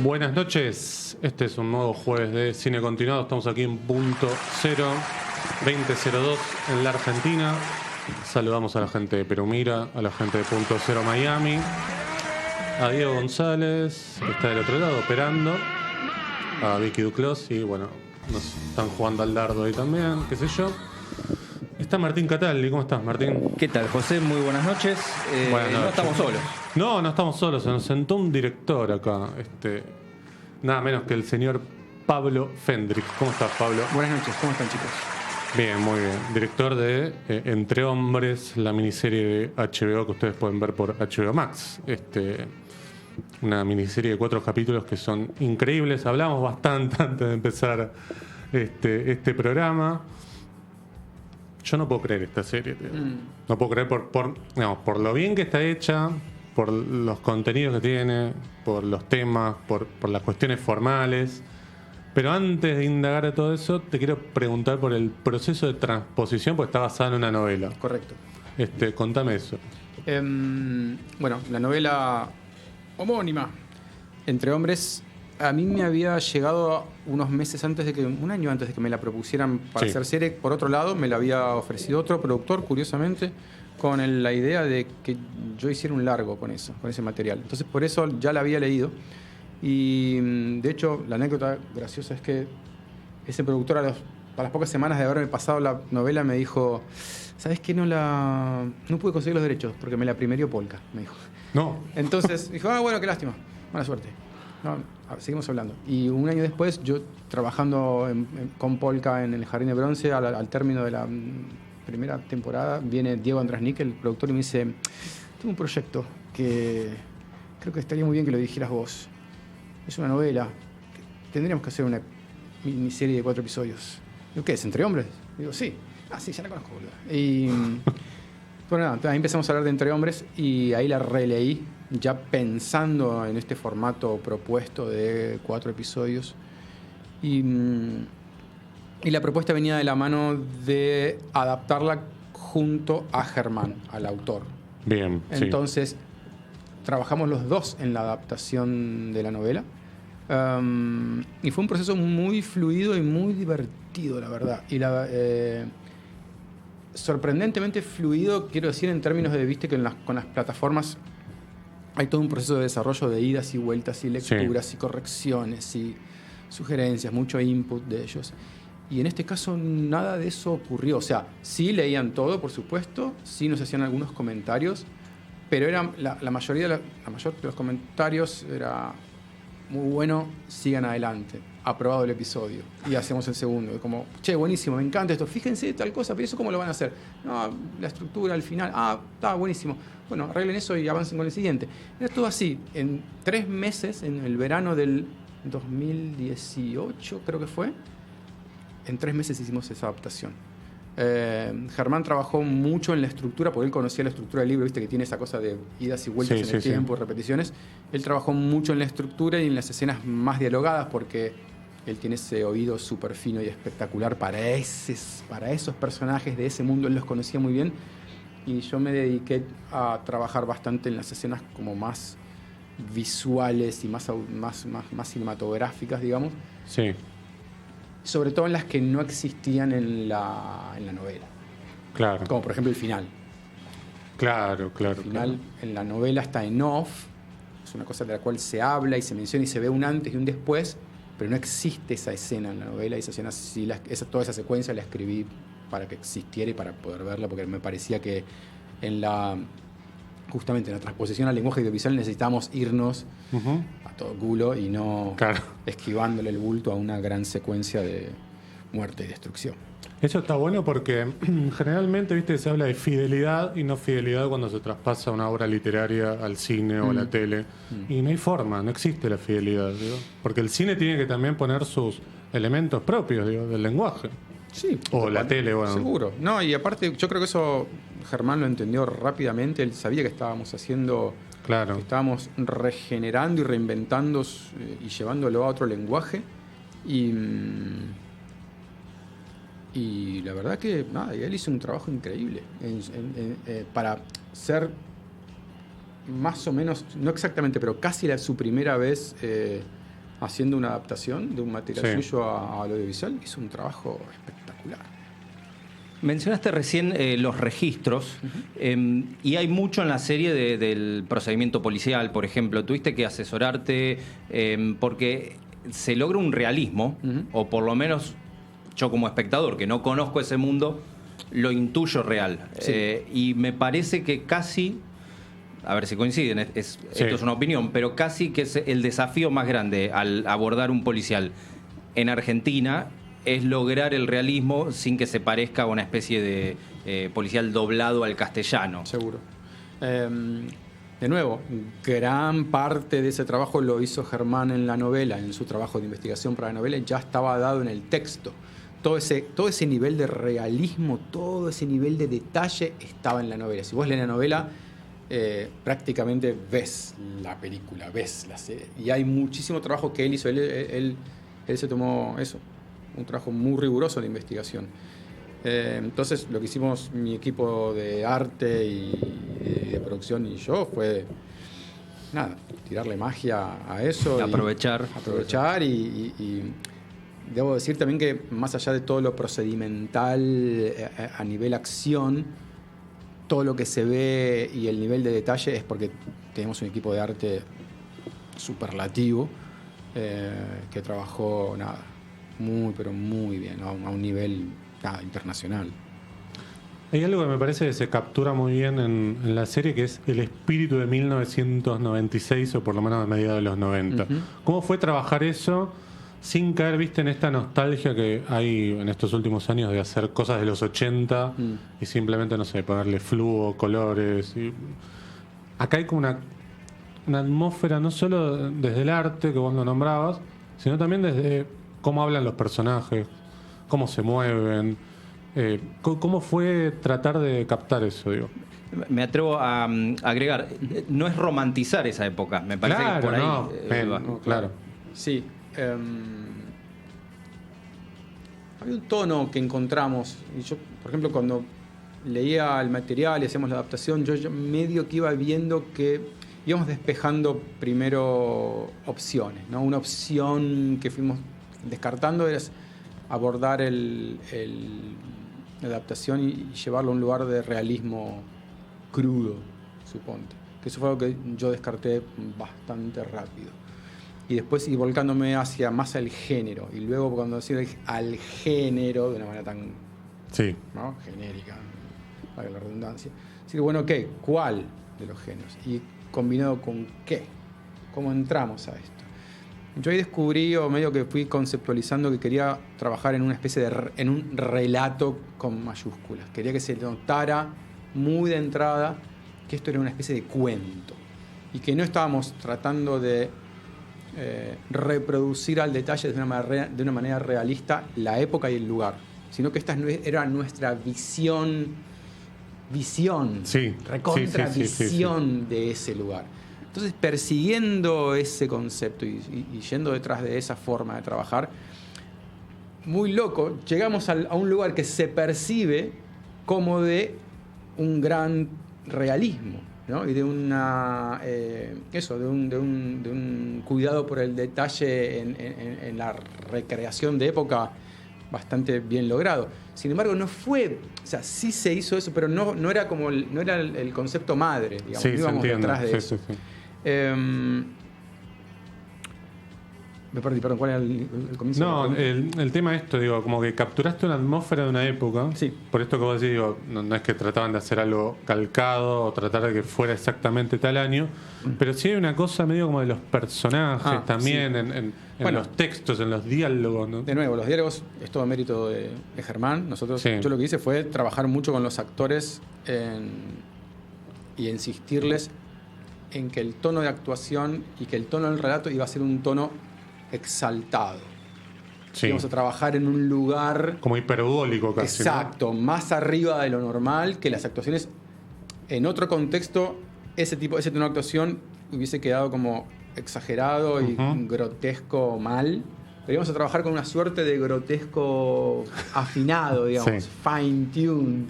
Buenas noches, este es un nuevo jueves de Cine Continuado. Estamos aquí en punto 0, 2002 en la Argentina. Saludamos a la gente de Perumira, a la gente de punto 0 Miami, a Diego González, que está del otro lado operando, a Vicky Duclos y bueno, nos están jugando al dardo ahí también, qué sé yo. Está Martín Cataldi. ¿Cómo estás, Martín? ¿Qué tal, José? Muy buenas noches. Buenas noches. No estamos solos. No estamos solos. Se nos sentó un director acá. Nada menos que el señor Pablo Fendrick. ¿Cómo estás, Pablo? Buenas noches. ¿Cómo están, chicos? Bien, muy bien. Director de Entre Hombres, la miniserie de HBO que ustedes pueden ver por HBO Max. Una miniserie de 4 capítulos que son increíbles. Hablamos bastante antes de empezar este programa. Yo no puedo creer esta serie, tío. No puedo creer por lo bien que está hecha, por los contenidos que tiene, por los temas, por las cuestiones formales. Pero antes de indagar a todo eso, te quiero preguntar por el proceso de transposición, porque está basada en una novela. Correcto. Contame eso. Bueno, la novela homónima, Entre Hombres, a mí me había llegado unos meses antes un año antes de que me la propusieran para hacer serie. Por otro lado, me la había ofrecido otro productor, curiosamente, con la idea de que yo hiciera un largo con ese material. Entonces, por eso ya la había leído. Y, de hecho, la anécdota graciosa es que ese productor, a las pocas semanas de haberme pasado la novela, me dijo: ¿sabes qué? No pude conseguir los derechos porque me la primerió Polka, me dijo. No. Entonces, dijo: bueno, qué lástima, buena suerte. No, seguimos hablando. Y un año después, yo trabajando con Polka en el Jardín de Bronce, al término de la primera temporada, viene Diego Andrasnik, el productor, y me dice: tengo un proyecto que creo que estaría muy bien que lo dirigieras vos. Es una novela. Tendríamos que hacer una miniserie de 4 episodios. Digo: ¿qué es? ¿Entre Hombres? Digo: sí. Ah, sí, ya la conozco, boludo. Y bueno, nada, ahí empezamos a hablar de Entre Hombres y ahí la releí, ya pensando en este formato propuesto de 4 episodios. Y la propuesta venía de la mano de adaptarla junto a Germán, al autor. Bien. Entonces, trabajamos los dos en la adaptación de la novela. Y fue un proceso muy fluido y muy divertido, la verdad. Y sorprendentemente fluido, quiero decir, en términos de, viste, que con las plataformas hay todo un proceso de desarrollo de idas y vueltas y lecturas y correcciones y sugerencias, mucho input de ellos. Y en este caso nada de eso ocurrió. O sea, sí leían todo, por supuesto, sí nos hacían algunos comentarios, pero la mayoría de los comentarios era: muy bueno, sigan adelante, aprobado el episodio, y hacemos el segundo. Como: che, buenísimo, me encanta esto, fíjense tal cosa, pero ¿eso cómo lo van a hacer? No, la estructura, al final, está buenísimo. Bueno, arreglen eso y avancen con el siguiente. Era todo así. En 3 meses, en el verano del 2018, creo que fue, en 3 meses hicimos esa adaptación. Germán trabajó mucho en la estructura, porque él conocía la estructura del libro, viste que tiene esa cosa de idas y vueltas en el tiempo, repeticiones. Él trabajó mucho en la estructura y en las escenas más dialogadas, porque él tiene ese oído súper fino y espectacular para esos personajes de ese mundo. Él los conocía muy bien, y yo me dediqué a trabajar bastante en las escenas como más visuales y más cinematográficas, digamos. Sí. Sobre todo en las que no existían en la novela. Claro. Como por ejemplo el final. Claro. El final en la novela está en off. Es una cosa de la cual se habla y se menciona y se ve un antes y un después, pero no existe esa escena en la novela. Y esa escena, toda esa secuencia la escribí para que existiera y para poder verla, porque me parecía que justamente en la transposición al lenguaje audiovisual necesitamos irnos a todo culo y no esquivándole el bulto a una gran secuencia de muerte y destrucción. Eso está bueno porque generalmente, viste, se habla de fidelidad y no fidelidad cuando se traspasa una obra literaria al cine o a la tele. Y no hay forma, no existe la fidelidad, digo. Porque el cine tiene que también poner sus elementos propios, digo, del lenguaje. Sí. O la tele, bueno. Seguro. No, y aparte, yo creo que eso Germán lo entendió rápidamente. Él sabía que estábamos haciendo... Claro. Que estábamos regenerando y reinventando y llevándolo a otro lenguaje. Y la verdad que nada, él hizo un trabajo increíble para ser más o menos, no exactamente, pero casi su primera vez haciendo una adaptación de un material Sí. suyo al audiovisual. Hizo un trabajo espectacular. Mencionaste recién los registros, y hay mucho en la serie del procedimiento policial, por ejemplo. Tuviste que asesorarte porque se logra un realismo, o por lo menos yo como espectador, que no conozco ese mundo, lo intuyo real. Sí. Y me parece que casi, a ver si coinciden, Sí. esto es una opinión, pero casi que es el desafío más grande al abordar un policial en Argentina es lograr el realismo sin que se parezca a una especie de policial doblado al castellano. Seguro. De nuevo, gran parte de ese trabajo lo hizo Germán en la novela, en su trabajo de investigación para la novela, ya estaba dado en el texto. Todo ese nivel de realismo, todo ese nivel de detalle estaba en la novela. Si vos lees la novela, prácticamente ves la película, ves la serie. Y hay muchísimo trabajo que él hizo. Él se tomó eso, un trabajo muy riguroso de investigación. Entonces, lo que hicimos mi equipo de arte y de producción y yo fue, nada, tirarle magia a eso. Aprovechar y debo decir también que más allá de todo lo procedimental a nivel acción, todo lo que se ve y el nivel de detalle es porque tenemos un equipo de arte superlativo que trabajó, nada, muy, pero muy bien, ¿no? A un nivel internacional. Hay algo que me parece que se captura muy bien en la serie, que es el espíritu de 1996, o por lo menos a mediados de los 90. ¿Cómo fue trabajar eso sin caer, viste, en esta nostalgia que hay en estos últimos años de hacer cosas de los 80 y simplemente, no sé, ponerle flujo, colores? Acá hay como una atmósfera, no solo desde el arte, que vos lo nombrabas, sino también desde cómo hablan los personajes, cómo se mueven. ¿Cómo fue tratar de captar eso, digo? Me atrevo a agregar, no es romantizar esa época, me parece Claro, que por ahí no, va. No, claro. Sí. Había un tono que encontramos. Y yo, por ejemplo, cuando leía el material y hacíamos la adaptación, yo medio que iba viendo que íbamos despejando primero opciones, ¿no? Una opción que fuimos descartando era abordar la adaptación y llevarlo a un lugar de realismo crudo, suponte. Que eso fue algo que yo descarté bastante rápido. Y después ir volcándome hacia más al género. Y luego cuando decía al género, de una manera tan ¿no? genérica, para la redundancia, decir, bueno, ok, ¿cuál de los géneros? Y combinado con qué. ¿Cómo entramos a esto? Yo ahí descubrí, o medio que fui conceptualizando, que quería trabajar en una especie en un relato con mayúsculas. Quería que se notara muy de entrada que esto era una especie de cuento. Y que no estábamos tratando de reproducir al detalle de una manera realista la época y el lugar, sino que esta era nuestra visión, recontra visión de ese lugar. Entonces, persiguiendo ese concepto y yendo detrás de esa forma de trabajar, muy loco, llegamos a un lugar que se percibe como de un gran realismo, ¿no? Y de una de un cuidado por el detalle en la recreación de época bastante bien logrado. Sin embargo, no fue, o sea, sí se hizo eso, pero no era como no era el concepto madre, digamos, no íbamos detrás de eso. Sí. Me perdí, perdón, ¿cuál era el comienzo? No, el tema es esto, digo, como que capturaste una atmósfera de una época. Sí. Por esto que vos decís, digo, no es que trataban de hacer algo calcado o tratar de que fuera exactamente tal año, pero sí hay una cosa medio como de los personajes también, sí. en Bueno, los textos, en los diálogos, ¿no? De nuevo, los diálogos es todo mérito de Germán. Yo lo que hice fue trabajar mucho con los actores y insistirles en que el tono de actuación y que el tono del relato iba a ser un tono exaltado. Sí. Íbamos a trabajar en un lugar Como hiperbólico casi. exacto, más arriba de lo normal, que las actuaciones en otro contexto, ese tono de actuación hubiese quedado como exagerado y grotesco mal. Pero íbamos a trabajar con una suerte de grotesco afinado, digamos, fine-tuned.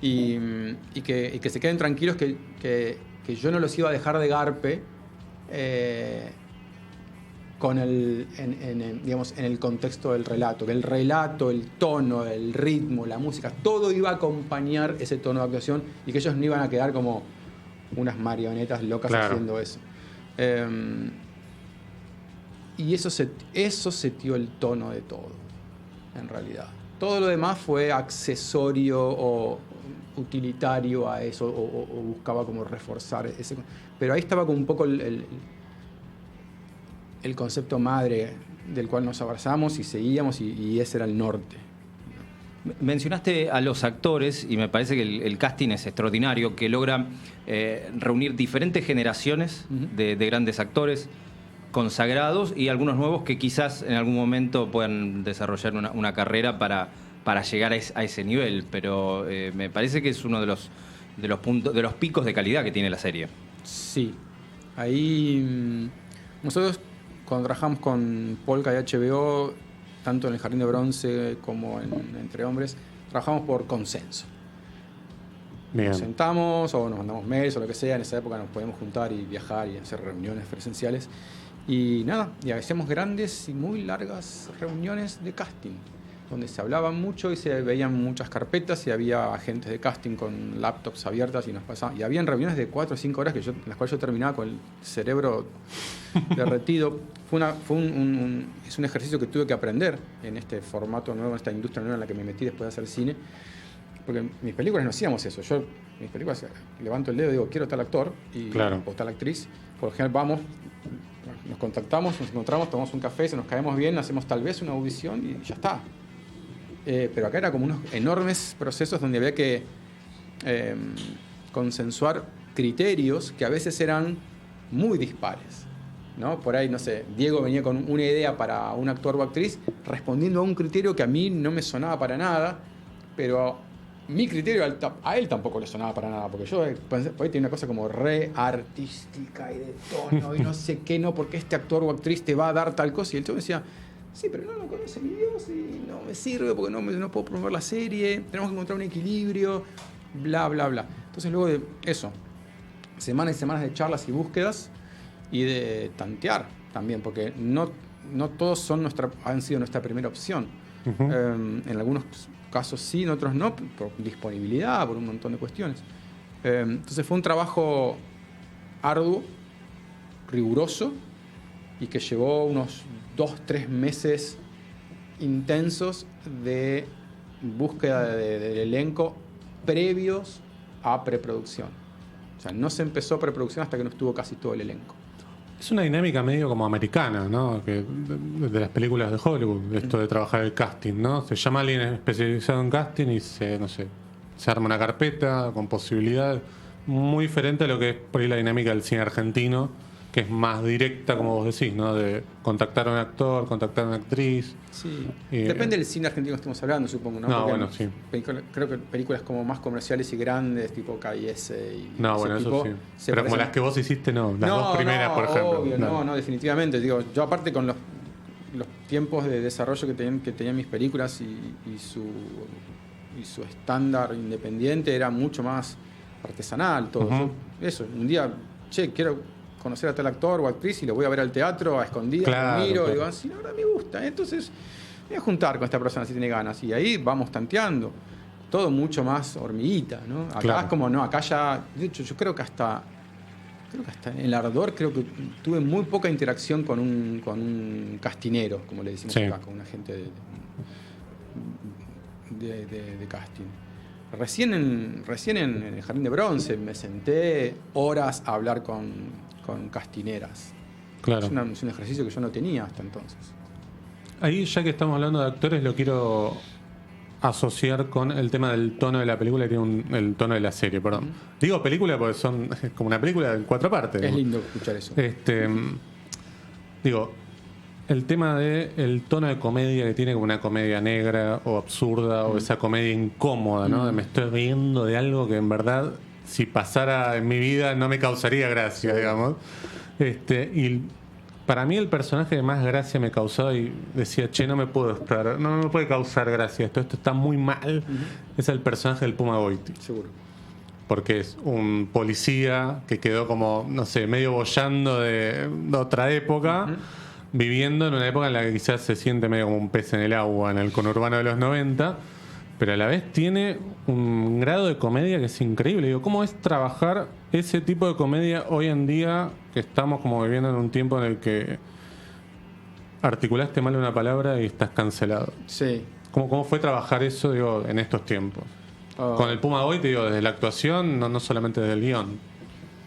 Y que se queden tranquilos que yo no los iba a dejar de garpe con digamos, en el contexto del relato. Que el relato, el tono, el ritmo, la música, todo iba a acompañar ese tono de actuación y que ellos no iban a quedar como unas marionetas locas haciendo eso. Y eso setió el tono de todo, en realidad. Todo lo demás fue accesorio o utilitario a eso, o buscaba como reforzar ese. Pero ahí estaba como un poco el concepto madre del cual nos abrazamos y seguíamos, y ese era el norte. Mencionaste a los actores y me parece que el casting es extraordinario, que logra reunir diferentes generaciones de grandes actores consagrados y algunos nuevos que quizás en algún momento puedan desarrollar una carrera para llegar a ese nivel, pero me parece que es uno de los puntos, de los picos de calidad que tiene la serie. Sí, ahí nosotros cuando trabajamos con Polka y HBO, tanto en el Jardín de Bronce como en Entre Hombres, trabajamos por consenso. Bien. Nos sentamos o nos mandamos mails o lo que sea. En esa época nos podíamos juntar y viajar y hacer reuniones presenciales. Y nada, y hacíamos grandes y muy largas reuniones de casting, donde se hablaba mucho y se veían muchas carpetas y había agentes de casting con laptops abiertas y nos pasaban. Y habían reuniones de 4 o 5 horas en las cuales yo terminaba con el cerebro derretido. Es un ejercicio que tuve que aprender en este formato nuevo, en esta industria nueva en la que me metí después de hacer cine. Porque mis películas no hacíamos eso. Mis películas, levanto el dedo y digo, quiero tal actor o tal actriz. Por lo general vamos, nos contactamos, nos encontramos, tomamos un café, se nos caemos bien, hacemos tal vez una audición y ya está. Pero acá era como unos enormes procesos donde había que consensuar criterios que a veces eran muy dispares, ¿no? Por ahí, no sé, Diego venía con una idea para un actor o actriz respondiendo a un criterio que a mí no me sonaba para nada, pero mi criterio a él tampoco le sonaba para nada, porque yo por ahí tenía una cosa como re artística y de tono y no sé qué, no, porque este actor o actriz te va a dar tal cosa. Y el chico decía, sí, pero no conoce mi Dios y no me sirve porque no puedo promover la serie, tenemos que encontrar un equilibrio, bla, bla, bla. Entonces luego de eso, semanas y semanas de charlas y búsquedas y de tantear también, porque no todos han sido nuestra primera opción. En algunos casos sí, en otros no, por disponibilidad, por un montón de cuestiones. Entonces fue un trabajo arduo, riguroso, y que llevó unos 2-3 meses intensos de búsqueda del elenco previos a preproducción. O sea, no se empezó preproducción hasta que no estuvo casi todo el elenco. Es una dinámica medio como americana, ¿no? Que de las películas de Hollywood, esto de trabajar el casting, ¿no? Se llama a alguien especializado en casting y se arma una carpeta con posibilidad muy diferente a lo que es por ahí la dinámica del cine argentino, que es más directa, como vos decís, ¿no? De contactar a un actor, contactar a una actriz. Sí. Depende del cine argentino que estemos hablando, supongo, ¿no? No, porque bueno, sí. Creo que películas como más comerciales y grandes, tipo KIS y no, bueno, tipo, eso sí. Pero como las que vos hiciste, no. Las dos primeras, por ejemplo. Obvio, no, definitivamente. Digo, yo aparte con los tiempos de desarrollo que tenían mis películas y su estándar independiente era mucho más artesanal todo. Eso, un día, quiero conocer a tal actor o actriz y lo voy a ver al teatro a escondidas, lo miro y digo, sí, la verdad me gusta, entonces voy a juntar con esta persona si tiene ganas, y ahí vamos tanteando, todo mucho más hormiguita, ¿no? Acá es como, no, acá ya, de hecho yo creo que hasta en el Ardor creo que tuve muy poca interacción con un castinero, como le decimos acá, con un agente de casting. Recién en el Jardín de Bronce me senté horas a hablar con castineras. Claro. Es un ejercicio que yo no tenía hasta entonces. Ahí, ya que estamos hablando de actores, lo quiero asociar con el tema del tono de la película, que tiene el tono de la serie, perdón. Digo película porque es como una película en 4 partes. Es lindo escuchar eso. Digo, el tema del tono de comedia que tiene, como una comedia negra o absurda o esa comedia incómoda, ¿no? Me estoy riendo de algo que en verdad, si pasara en mi vida, no me causaría gracia, digamos. Y para mí el personaje que más gracia me causaba y decía, no me puedo esperar, no me puede causar gracia, esto está muy mal, es el personaje del Puma Goiti. Seguro. Porque es un policía que quedó como, no sé, medio boyando de otra época, viviendo en una época en la que quizás se siente medio como un pez en el agua en el conurbano de los 90, pero a la vez tiene un grado de comedia que es increíble. Digo, ¿cómo es trabajar ese tipo de comedia hoy en día que estamos como viviendo en un tiempo en el que articulaste mal una palabra y estás cancelado? Sí. ¿Cómo fue trabajar eso, digo, en estos tiempos? Con el Puma hoy, te digo, desde la actuación, no solamente desde el guión.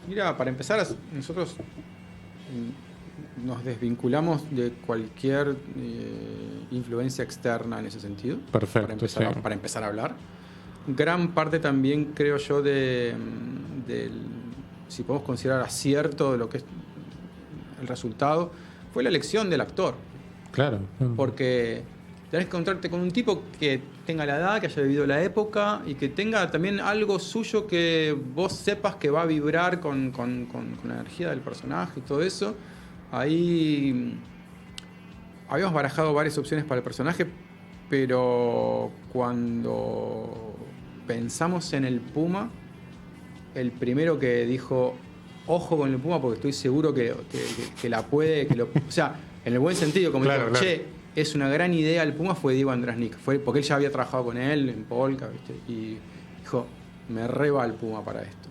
Mira, para empezar, nosotros nos desvinculamos de cualquier influencia externa en ese sentido. Perfecto, para empezar a hablar. Gran parte también, creo yo, si podemos considerar acierto de lo que es el resultado, fue la elección del actor. Claro. Porque tenés que encontrarte con un tipo que tenga la edad, que haya vivido la época y que tenga también algo suyo que vos sepas que va a vibrar con la energía del personaje y todo eso. Ahí habíamos barajado varias opciones para el personaje, pero cuando pensamos en el Puma, el primero que dijo, ojo con el Puma porque estoy seguro que la puede, o sea, en el buen sentido, como claro, dijo, claro. Che, es una gran idea el Puma, fue Diego Andrasnik, porque él ya había trabajado con él en Polka, ¿viste? Y dijo, me reba el Puma para esto.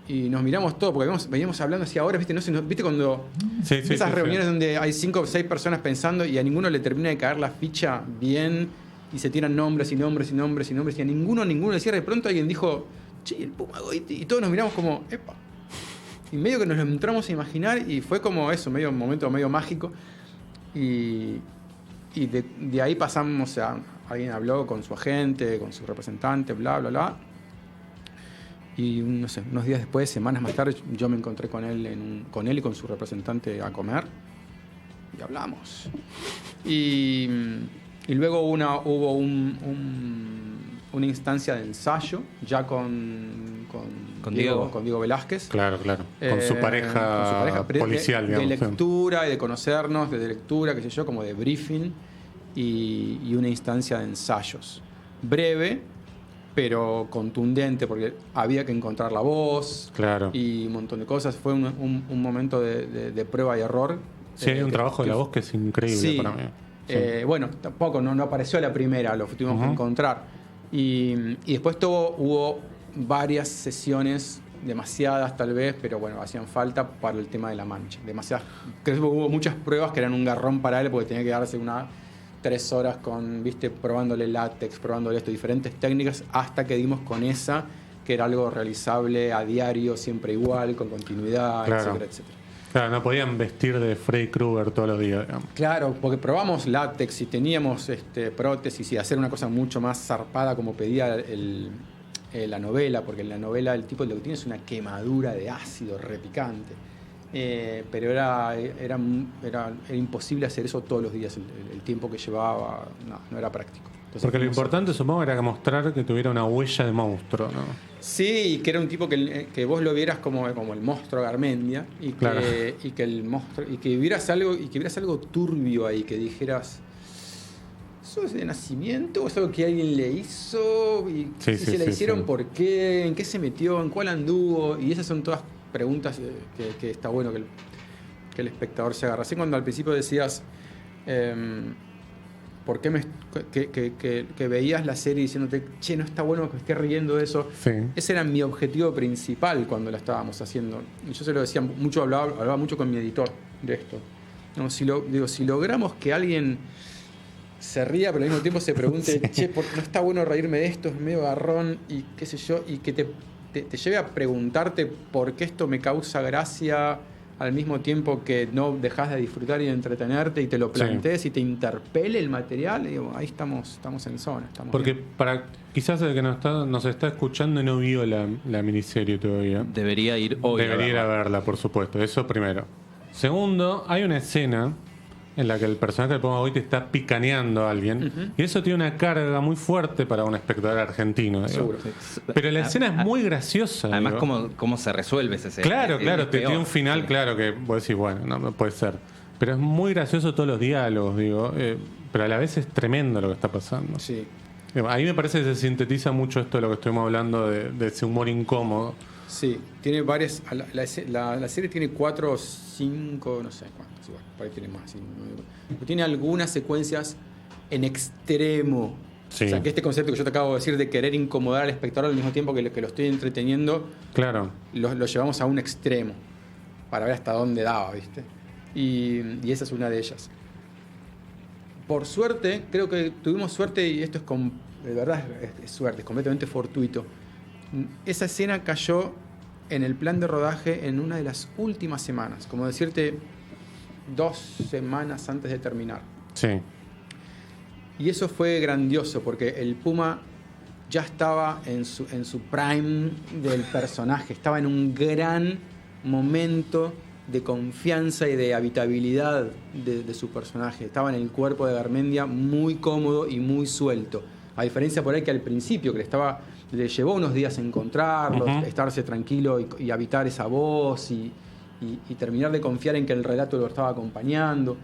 Y nos miramos todos, porque veníamos hablando así ahora, ¿viste? ¿Viste cuando esas reuniones donde hay 5 o 6 personas pensando y a ninguno le termina de caer la ficha bien y se tiran nombres y nombres y nombres y nombres y a ninguno le cierra? De pronto alguien dijo, che, el Puma Goiti, y todos nos miramos como, epa. Y medio que nos lo entramos a imaginar y fue como eso, medio un momento medio mágico. Y de ahí pasamos a... Alguien habló con su agente, con su representante, bla, bla, bla. Y no sé, unos días después, semanas más tarde, yo me encontré con él y con su representante a comer. Y hablamos. Y luego hubo una instancia de ensayo, ya con Diego Velázquez. Claro. Con su pareja policial, de digamos. lectura y de conocernos, de lectura, qué sé yo, como de briefing. Y una instancia de ensayos. Breve, pero contundente, porque había que encontrar la voz. Claro. Y un montón de cosas. Fue un momento de prueba y error. Sí, hay un trabajo de la voz que es increíble, sí, para mí. Sí. Bueno, tampoco, no apareció la primera, lo tuvimos que encontrar. Y después hubo varias sesiones, demasiadas tal vez, pero bueno, hacían falta para el tema de la mancha. Demasiadas. Creo que hubo muchas pruebas que eran un garrón para él, porque tenía que darse 3 horas probándole látex, probándole diferentes técnicas, hasta que dimos con esa, que era algo realizable a diario, siempre igual, con continuidad, claro, etcétera, etcétera. Claro, no podían vestir de Freddy Krueger todos los días, digamos. Claro, porque probamos látex y teníamos prótesis y hacer una cosa mucho más zarpada como pedía la novela, porque en la novela el tipo lo que tiene es una quemadura de ácido repicante. Pero era imposible hacer eso todos los días, el tiempo que llevaba no era práctico. Entonces, porque lo importante, supongo, era mostrar que tuviera una huella de monstruo, ¿no? Sí, y que era un tipo que vos lo vieras como el monstruo Garmendia y que, claro, y que el monstruo y que vieras algo turbio ahí, que dijeras, ¿eso es de nacimiento o es algo que alguien le hizo? Y si se le hicieron, ¿por qué? ¿En qué se metió? ¿En cuál anduvo? Y esas son todas preguntas que está bueno que el espectador se agarre. Así cuando al principio decías ¿por qué que veías la serie diciéndote, che, no está bueno que me esté riendo de eso? Sí. Ese era mi objetivo principal cuando la estábamos haciendo. Y yo se lo decía mucho, hablaba mucho con mi editor de esto. No, si logramos que alguien se ría, pero al mismo tiempo se pregunte, che, no está bueno reírme de esto, es medio garrón, y qué sé yo, y que te lleve a preguntarte por qué esto me causa gracia al mismo tiempo que no dejas de disfrutar y de entretenerte y te lo plantees y te interpele el material, y digo, ahí estamos en zona. Porque bien. Para quizás el que nos está escuchando y no vio la miniserie todavía. Debería ir hoy. Debería ir a verla, por supuesto. Eso primero. Segundo, hay una escena en la que el personaje del Puma Goiti está picaneando a alguien, y eso tiene una carga muy fuerte para un espectador argentino. Seguro. Pero la escena es muy graciosa. Además, cómo se resuelve esa escena. Claro, tiene un final, sí, claro, que vos decís, bueno, no puede ser. Pero es muy gracioso todos los diálogos, pero a la vez es tremendo lo que está pasando. Sí. Ahí me parece que se sintetiza mucho esto de lo que estuvimos hablando, de ese humor incómodo. Sí, tiene varias. La serie tiene 4 o 5, no sé cuántas, igual, por ahí tiene más. Sí, pero tiene algunas secuencias en extremo. Sí. O sea, que este concepto que yo te acabo de decir de querer incomodar al espectador al mismo tiempo que lo estoy entreteniendo, Claro. lo llevamos a un extremo para ver hasta dónde daba, ¿viste? Y esa es una de ellas. Por suerte, creo que tuvimos suerte, y esto de verdad es suerte, es completamente fortuito. Esa escena cayó en el plan de rodaje en una de las últimas semanas, como decirte 2 semanas antes de terminar. Sí. Y eso fue grandioso porque el Puma ya estaba en su prime del personaje, estaba en un gran momento de confianza y de habitabilidad de su personaje. Estaba en el cuerpo de Garmendia muy cómodo y muy suelto. A diferencia por ahí que al principio, que le llevó unos días encontrarlos, estarse tranquilo y habitar esa voz y terminar de confiar en que el relato lo estaba acompañando.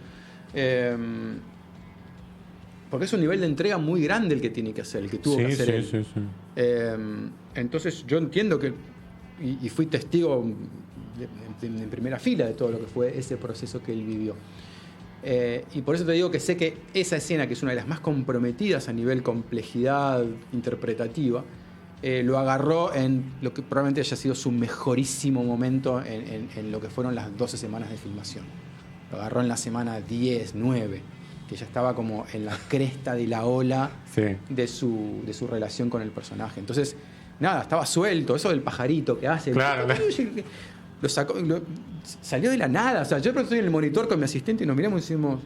Porque es un nivel de entrega muy grande el que tiene que hacer, el que tuvo que hacer él. Sí. Entonces yo entiendo que, y fui testigo en primera fila de todo lo que fue ese proceso que él vivió. Y por eso te digo que sé que esa escena, que es una de las más comprometidas a nivel complejidad interpretativa, lo agarró en lo que probablemente haya sido su mejorísimo momento en lo que fueron las 12 semanas de filmación. Lo agarró en la semana 10, 9, que ya estaba como en la cresta de la ola de su relación con el personaje. Entonces, nada, estaba suelto. Eso del pajarito que hace. Claro. Lo sacó, salió de la nada. O sea, yo de pronto estoy en el monitor con mi asistente y nos miramos y decimos,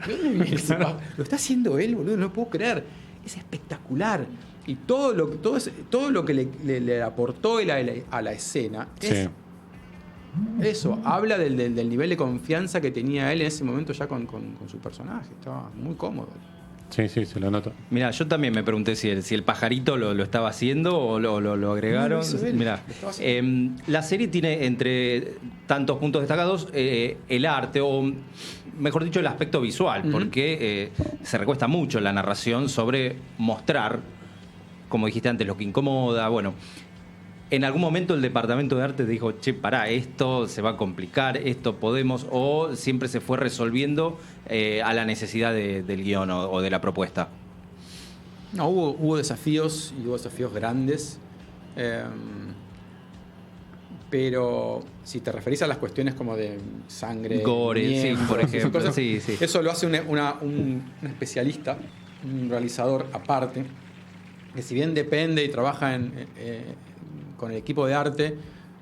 ¿de dónde viene ese pájaro? Lo está haciendo él, boludo, no lo puedo creer. Es espectacular. Y todo lo que le aportó él a la escena es eso. Habla del nivel de confianza que tenía él en ese momento ya con su personaje. Estaba muy cómodo. Sí, se lo noto. Mira, yo también me pregunté si el pajarito lo estaba haciendo o lo agregaron. Mira, la serie tiene entre tantos puntos destacados el arte, o mejor dicho, el aspecto visual, porque se recuesta mucho en la narración sobre mostrar, como dijiste antes, lo que incomoda. Bueno, en algún momento el departamento de arte dijo, che, pará, esto se va a complicar, esto podemos, o siempre se fue resolviendo a la necesidad del guión o de la propuesta. No, hubo desafíos, y hubo desafíos grandes, pero si te referís a las cuestiones como de sangre, gore, miembros, sí, por ejemplo, cosas, sí. Eso lo hace un especialista, un realizador aparte, que si bien depende y trabaja con el equipo de arte,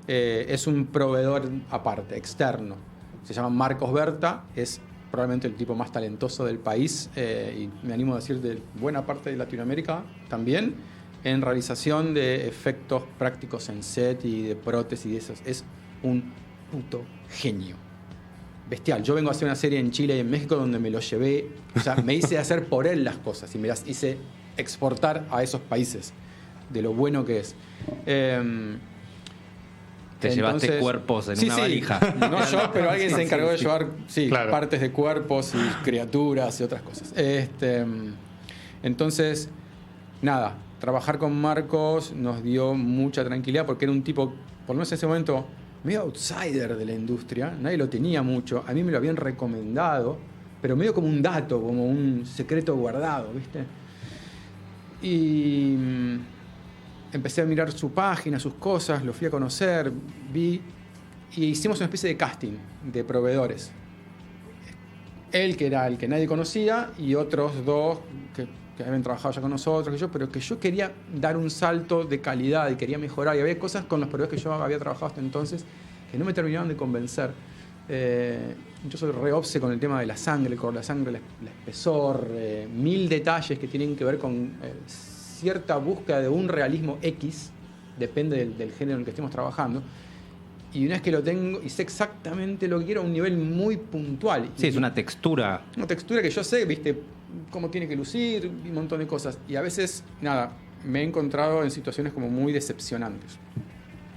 es un proveedor aparte, externo. Se llama Marcos Berta, es probablemente el tipo más talentoso del país, y me animo a decir de buena parte de Latinoamérica también, en realización de efectos prácticos en set y de prótesis y esos. Es un puto genio. Bestial. Yo vengo a hacer una serie en Chile y en México donde me lo llevé, o sea, me hice hacer por él las cosas y me las hice exportar a esos países, de lo bueno que es. Te llevaste cuerpos en una valija. No yo, pero alguien se encargó de llevar claro, partes de cuerpos y criaturas y otras cosas. Entonces, nada, trabajar con Marcos nos dio mucha tranquilidad porque era un tipo, por lo menos en ese momento, medio outsider de la industria. Nadie lo tenía mucho. A mí me lo habían recomendado, pero medio como un dato, como un secreto guardado, ¿viste? Y empecé a mirar su página, sus cosas, lo fui a conocer, vi y hicimos una especie de casting de proveedores. Él, que era el que nadie conocía, y otros dos que habían trabajado ya con nosotros, pero que yo quería dar un salto de calidad y quería mejorar. Y había cosas con los proveedores que yo había trabajado hasta entonces que no me terminaban de convencer. Yo soy re obse con el tema de la sangre, el color de la sangre, el espesor, 1000 detalles que tienen que ver con cierta búsqueda de un realismo X, depende del género en el que estemos trabajando. Y una vez que lo tengo y sé exactamente lo que quiero a un nivel muy puntual. Sí, es una textura. Una textura que yo sé, viste, cómo tiene que lucir, un montón de cosas. Y a veces, nada, me he encontrado en situaciones como muy decepcionantes.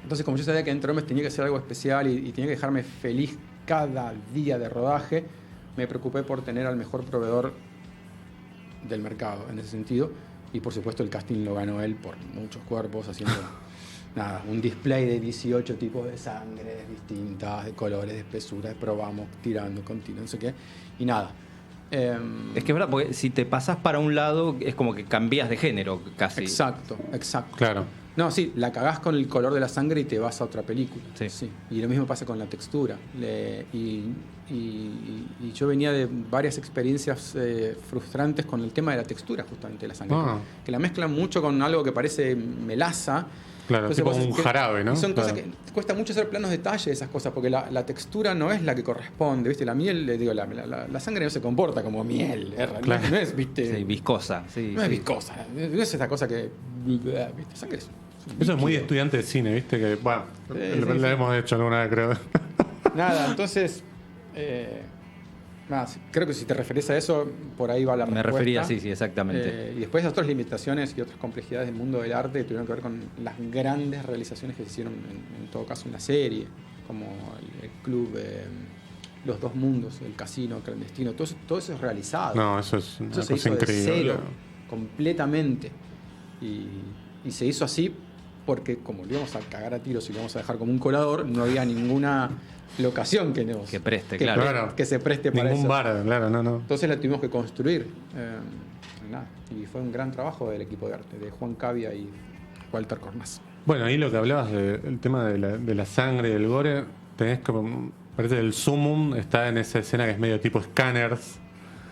Entonces, como yo sabía que dentro de mí tenía que hacer algo especial y tenía que dejarme feliz cada día de rodaje, me preocupé por tener al mejor proveedor del mercado en ese sentido. Y por supuesto el casting lo ganó él por muchos cuerpos, haciendo nada, un display de 18 tipos de sangre distintas, de colores, de espesuras, probamos, tirando, continuo, no sé qué, y nada. Es que es verdad, porque si te pasas para un lado es como que cambias de género casi. Exacto. Claro. No, sí, la cagás con el color de la sangre y te vas a otra película. Sí. Y lo mismo pasa con la textura. Y yo venía de varias experiencias frustrantes con el tema de la textura, justamente, de la sangre. Que la mezclan mucho con algo que parece melaza. Claro, Entonces, tipo un jarabe, ¿no? Y son cosas Claro. que cuesta mucho hacer planos detalles de esas cosas, porque la textura no es la que corresponde, ¿viste? La miel, digo, la sangre no se comporta como miel, Claro. no es, ¿viste? Sí, viscosa. Sí, No es sí. viscosa, no es esa cosa que, ¿viste? Sangre es un Eso es muy de líquido. estudiante de cine, ¿viste? Que, bueno, Sí, lo sí. hemos hecho alguna vez, creo. Nada, entonces, nada, creo que si te referís a eso, por ahí va la Me respuesta. refería, sí, exactamente. Y después otras limitaciones y otras complejidades del mundo del arte que tuvieron que ver con las grandes realizaciones que se hicieron, en todo caso, en la serie, como el club, Los Dos Mundos, el casino clandestino, todo eso es realizado. No, eso es una Eso se cosa hizo de increíble. cero, completamente. Y se hizo así porque, como lo íbamos a cagar a tiros y lo íbamos a dejar como un colador, no había ninguna locación Que preste, claro. Claro. que se preste para Ningún eso. bar, claro, no. Entonces la tuvimos que construir. Nada, y fue un gran trabajo del equipo de arte, de Juan Cavia y Walter Cornaz. Bueno, ahí lo que hablabas del tema de la sangre y del gore, tenés como, parece el sumum está en esa escena que es medio tipo Scanners,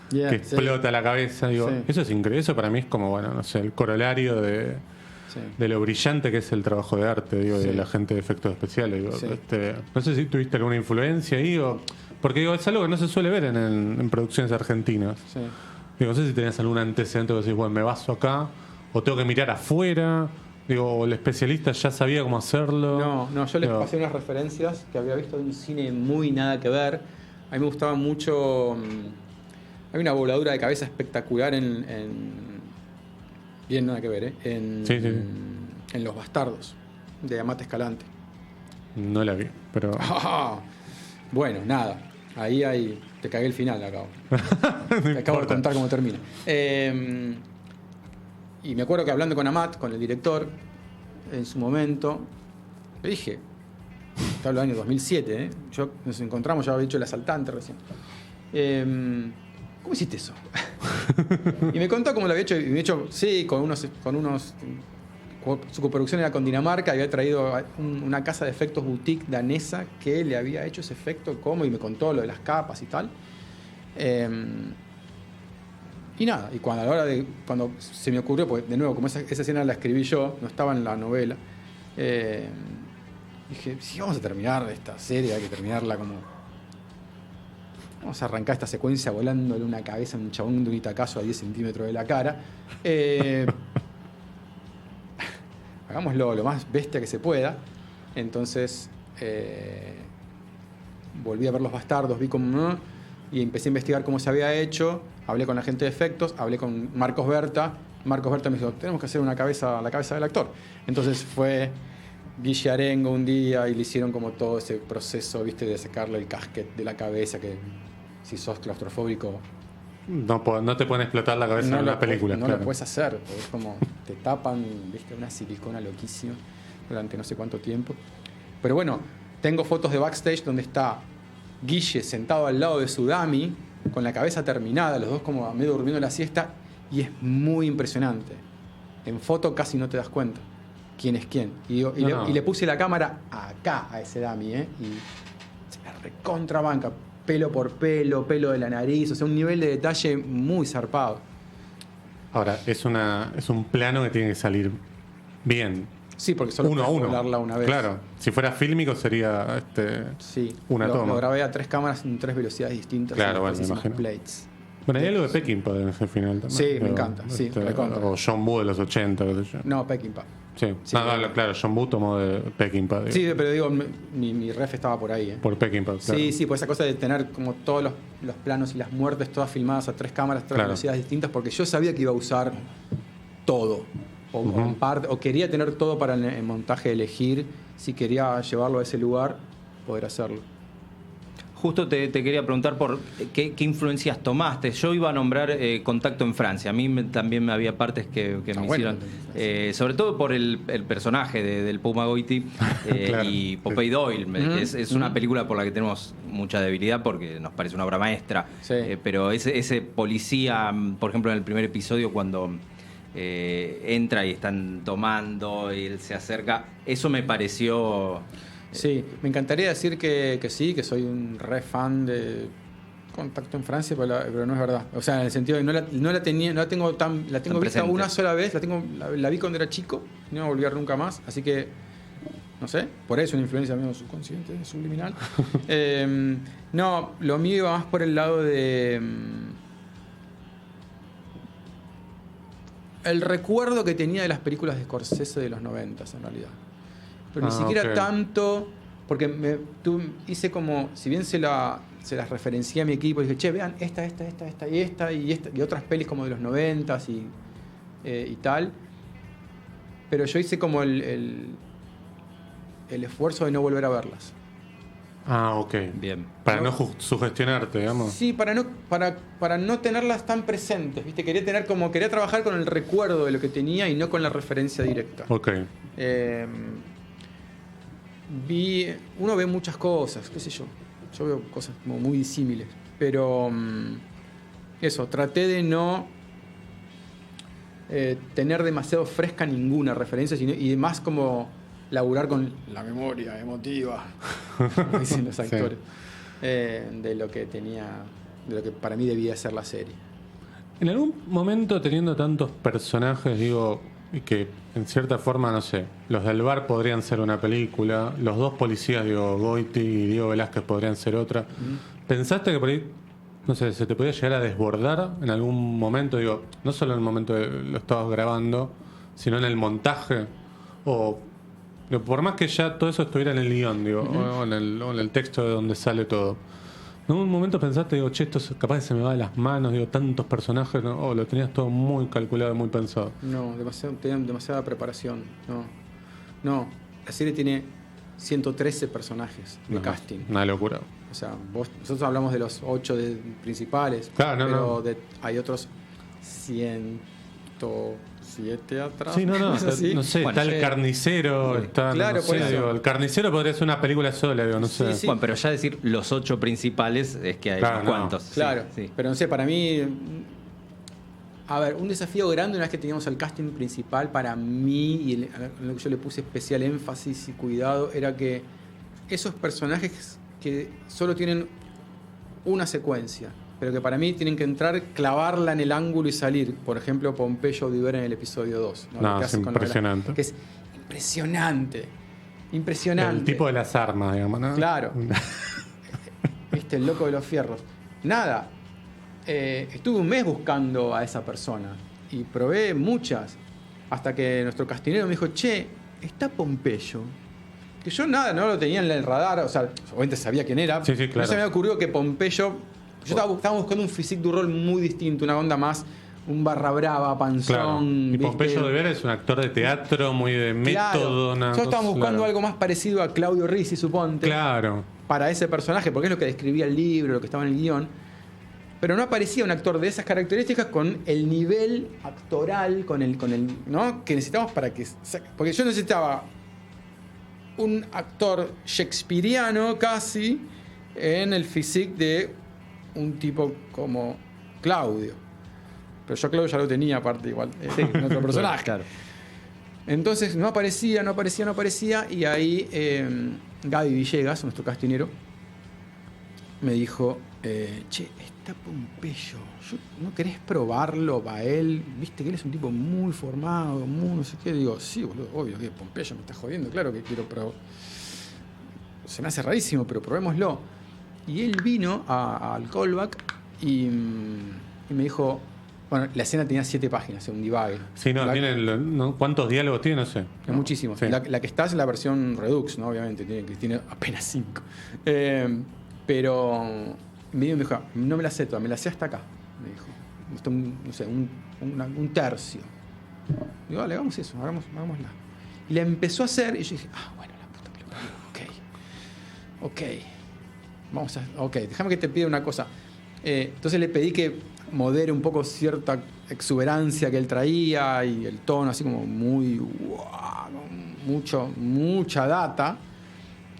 que explota la cabeza. Digo, Sí. eso es increíble, eso para mí es como, bueno, no sé, el corolario de lo brillante que es el trabajo de arte, digo, Sí. de la gente de efectos especiales. Digo, Sí. no sé si tuviste alguna influencia ahí, porque digo, es algo que no se suele ver en producciones argentinas. Sí. Digo, no sé si tenías algún antecedente que decís, bueno, me baso acá, o tengo que mirar afuera. Digo, o el especialista ya sabía cómo hacerlo. No, yo les Digo, pasé unas referencias que había visto de un cine muy nada que ver. A mí me gustaba mucho. Hay una voladura de cabeza espectacular bien nada que ver, ¿eh? Sí. En Los Bastardos, de Amate Escalante. No la vi, pero. Bueno, nada. Ahí te cagué el final, acabo. No Te acabo de importa. contar cómo termina. Y me acuerdo que hablando con Amat, con el director, en su momento, le dije, te hablo del año 2007, ¿eh? Nos encontramos, ya había dicho El Asaltante recién. ¿Cómo hiciste eso? Y me contó cómo lo había hecho, y me hecho, sí, con unos su coproducción era con Dinamarca, había traído una casa de efectos boutique danesa que le había hecho ese efecto, cómo, y me contó lo de las capas y tal. Y nada, y cuando se me ocurrió, pues de nuevo, como esa escena la escribí yo, no estaba en la novela, dije, si vamos a terminar esta serie, hay que terminarla como... Vamos a arrancar esta secuencia volándole una cabeza a un chabón de un itacazo a 10 centímetros de la cara. Hagámoslo lo más bestia que se pueda. Entonces volví a ver Los Bastardos, vi cómo... y empecé a investigar cómo se había hecho. Hablé con la gente de efectos, hablé con Marcos Berta. Marcos Berta me dijo, tenemos que hacer la cabeza del actor. Entonces fue Guille Arengo un día y le hicieron como todo ese proceso, viste, de sacarle el casquet de la cabeza, que si sos claustrofóbico No te pueden explotar la cabeza en una película. no claro. lo puedes hacer, porque es como te tapan, viste, una silicona loquísima durante no sé cuánto tiempo. Pero bueno, tengo fotos de backstage donde está Guille sentado al lado de su dummy, con la cabeza terminada, los dos como medio durmiendo la siesta, y es muy impresionante. En foto casi no te das cuenta quién es quién. Y le puse la cámara acá a ese dummy, y se la recontrabanca, pelo por pelo de la nariz, o sea, un nivel de detalle muy zarpado. Ahora, es un plano que tiene que salir bien. Sí, porque solo Uno a puedes uno. volarla una vez. Claro, si fuera fílmico sería Sí, una toma. Lo grabé a 3 cámaras en 3 velocidades distintas. Claro, en bueno, me muchísimos imagino. plates. Bueno, hay algo de Peckinpah en ese final también. Sí, me encanta, sí, recontra. o John Woo de los 80, qué sé yo. No, Peckinpah. Sí, Sí, claro, John Woo tomó de Peckinpah. Digo. Sí, pero digo, mi ref estaba por ahí. Por Peckinpah, claro. Sí, pues esa cosa de tener como todos los planos y las muertes todas filmadas a 3 cámaras, 3 Claro. velocidades distintas, porque yo sabía que iba a usar todo. O quería tener todo para en montaje elegir, si quería llevarlo a ese lugar, poder hacerlo. Justo te quería preguntar por qué influencias tomaste. Yo iba a nombrar Contacto en Francia. A mí también me había partes que me hicieron. Sobre todo por el personaje del Puma Goiti Claro, y Popeye Doyle. Que es una película por la que tenemos mucha debilidad porque nos parece una obra maestra. Sí. Pero ese policía, por ejemplo, en el primer episodio, cuando entra y están tomando y él se acerca, eso me pareció. Sí, me encantaría decir que sí, que soy un re fan de Contacto en Francia, pero no es verdad. O sea, en el sentido de que la tengo vista presente. una sola vez, la vi cuando era chico, y no me volví a ver nunca más, así que no sé, por eso una influencia medio subconsciente, subliminal. No, lo mío iba más por el lado de el recuerdo que tenía de las películas de Scorsese de los 90 en realidad. Pero ni siquiera ok. tanto, porque hice como, si bien se las referencié a mi equipo, dije, che, vean esta y otras pelis como de los 90 y tal. Pero yo hice como el esfuerzo de no volver a verlas. Ah, ok. Bien. Para no sugestionarte, digamos. Sí, para no tenerlas tan presentes, ¿viste? Quería trabajar con el recuerdo de lo que tenía y no con la referencia directa. Ok. Uno ve muchas cosas, qué sé yo. Yo veo cosas como muy disímiles. Pero eso, traté de no tener demasiado fresca ninguna referencia y más como laburar con la memoria emotiva, como dicen los actores, de lo que para mí debía ser la serie. En algún momento, teniendo tantos personajes, digo, y que en cierta forma, no sé, los del bar podrían ser una película, los dos policías, digo, Goiti y Diego Velázquez podrían ser otra. ¿Pensaste que por ahí, no sé, se te podía llegar a desbordar en algún momento? Digo, no solo en el momento de lo estabas grabando, sino en el montaje. O por más que ya todo eso estuviera en el guión, digo, o en el texto de donde sale todo. ¿En algún momento pensaste, digo, che, esto capaz que se me va de las manos, digo, tantos personajes, ¿no? O lo tenías todo muy calculado, muy pensado? No, tenía demasiada preparación. No, la serie tiene 113 personajes de No, casting. Una locura. O sea, nosotros hablamos de los 8 principales, Claro, pero hay otros 107 atrás. Sí, no, cosas así. no sé, Bueno, está el carnicero, está, Claro, no por sé, eso. digo, el carnicero podría ser una película sola, digo, no sé. Sí. Bueno, pero ya decir los 8 principales es que hay Claro, unos cuantos. Claro, Sí. pero no sé, para mí, a ver, un desafío grande una vez que teníamos el casting principal para mí y en lo que yo le puse especial énfasis y cuidado era que esos personajes que solo tienen una secuencia, pero que para mí tienen que entrar, clavarla en el ángulo y salir. Por ejemplo, Pompeyo Oliver en el episodio 2. ¿no? No, Lo que es hace con impresionante. que es impresionante. Impresionante. El tipo de las armas, digamos, ¿no? Claro. Viste, el loco de los fierros. Nada. Estuve un mes buscando a esa persona y probé muchas. Hasta que nuestro castinero me dijo, che, está Pompeyo. Que yo nada, no lo tenía en el radar. O sea, obviamente sabía quién era. Sí, sí, No claro. se me había ocurrido que Pompeyo. Yo estaba buscando un physique du rol muy distinto, una onda más, un barra brava, panzón. Claro. Y ¿viste? Pompeyo de Vera es un actor de teatro, muy de método. Una Yo estaba cosa- buscando claro. algo más parecido a Claudio Rizzi, suponte. Claro. Para ese personaje, porque es lo que describía el libro, lo que estaba en el guión. Pero no aparecía un actor de esas características con el nivel actoral, con el ¿no? que necesitamos para que... Porque yo necesitaba un actor shakespeariano casi en el physique de un tipo como Claudio. Pero yo a Claudio ya lo tenía aparte igual, en otro personaje. Claro. Entonces no aparecía, y ahí Gaby Villegas, nuestro castinero, me dijo, che, está Pompeyo, ¿no querés probarlo para él? Viste que él es un tipo muy formado, muy no sé qué. Digo, sí, boludo, obvio que Pompeyo me está jodiendo, claro que quiero, pero se me hace rarísimo, pero probémoslo. Y él vino al callback y me dijo, bueno, la escena tenía 7 páginas, un divague. Sí, no, ¿cuántos diálogos tiene? No sé. Es muchísimo. Sí. La que está es la versión Redux, ¿no? Obviamente, tiene apenas 5. Pero me dijo, no me la sé toda, me la sé hasta acá. Me dijo, esto, no sé, un tercio. Digo, vale, hagamos eso, hagámosla. Y la empezó a hacer y yo dije, bueno, la puta que lo parió, ok. Ok, déjame que te pida una cosa. Entonces le pedí que modere un poco cierta exuberancia que él traía y el tono así como muy... mucha data.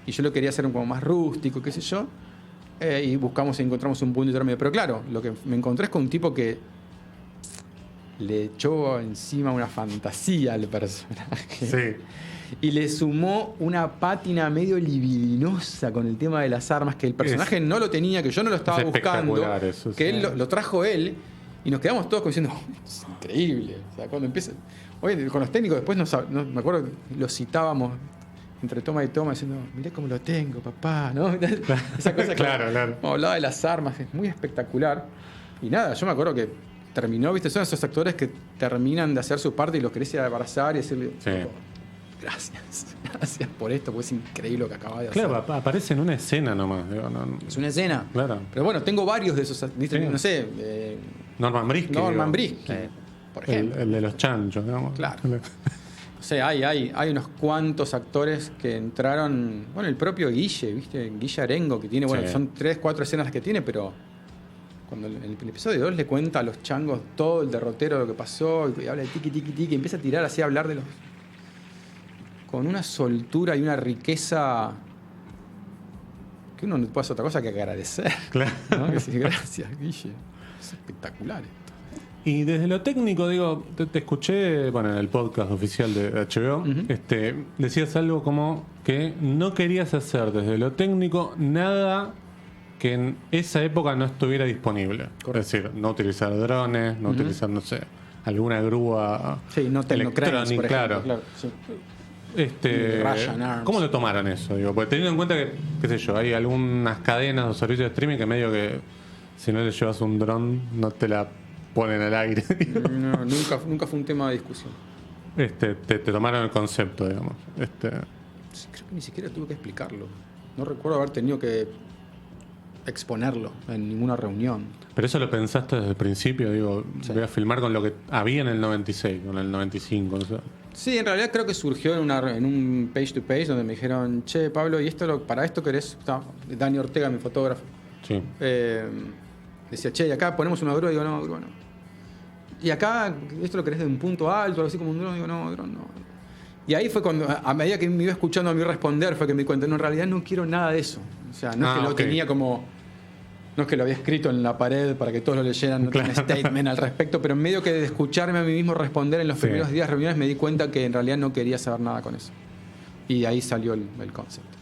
Y yo lo quería hacer como más rústico, qué sé yo. Y encontramos un punto intermedio. Pero claro, lo que me encontré es con un tipo que le echó encima una fantasía al personaje. Sí. Y le sumó una pátina medio libidinosa con el tema de las armas, que el personaje no lo tenía, que yo no lo estaba buscando, eso, que sí. él lo trajo él, y nos quedamos todos diciendo, es increíble. O sea, cuando empieza... Oye, con los técnicos después me acuerdo que lo citábamos entre toma y toma, diciendo, mirá cómo lo tengo, papá, ¿no? Esa cosa Claro. Como hablaba de las armas, es muy espectacular. Y nada, yo me acuerdo que terminó, ¿viste? Son esos actores que terminan de hacer su parte y los querés ir a abrazar y decirle, Sí. gracias por esto, porque es increíble lo que acabas de hacer. Claro, aparece en una escena nomás. Digo, no. Es una escena. Claro. Pero bueno, tengo varios de esos, ¿viste? Sí. No sé. Norman Brisky. Norman digo. Brisky, por ejemplo. El de los chanchos, digamos. Claro. O sea, hay unos cuantos actores que entraron. Bueno, el propio Guille, ¿viste? Guille Arengo, que tiene, bueno, Sí. son 3, 4 escenas las que tiene, pero cuando en el episodio 2 le cuenta a los changos todo el derrotero de lo que pasó, y habla de tiki, tiki, tiki, y empieza a tirar así a hablar de los. Con una soltura y una riqueza que uno no puede hacer otra cosa que agradecer. Claro. ¿No? Que decir, gracias, Guille. Es espectacular esto. Y desde lo técnico, digo, te escuché, bueno, en el podcast oficial de HBO, decías algo como que no querías hacer desde lo técnico nada que en esa época no estuviera disponible. Correcto. Es decir, no utilizar drones, no utilizar, no sé, alguna grúa Sí, no Tecnocranes, por ejemplo. Claro, sí. Russian Arms. ¿Cómo lo tomaron eso? Digo, porque teniendo en cuenta que, qué sé yo, hay algunas cadenas o servicios de streaming que medio que si no le llevas un dron no te la ponen al aire. No, nunca fue un tema de discusión. Te tomaron el concepto, digamos. Creo que ni siquiera tuve que explicarlo. No recuerdo haber tenido que exponerlo en ninguna reunión. Pero eso lo pensaste desde el principio, digo, Sí. voy a filmar con lo que había en el 96, con el 95, no sé. Sí, en realidad creo que surgió en un page to page donde me dijeron, che, Pablo, ¿y para esto querés? Dani Ortega, mi fotógrafo. Sí. Decía, che, y acá ponemos una grúa, digo, no, grúa no. Y acá, esto lo querés de un punto alto, algo así como un dron, digo, no, dron no. Y ahí fue cuando, a medida que me iba escuchando a mí responder, fue que me di cuenta, no, en realidad no quiero nada de eso. O sea, no es que lo tenía como, no es que lo había escrito en la pared para que todos lo leyeran, no tenía statement al respecto, pero en medio que de escucharme a mí mismo responder en los primeros días de reuniones, me di cuenta que en realidad no quería saber nada con eso. Y ahí salió el concepto.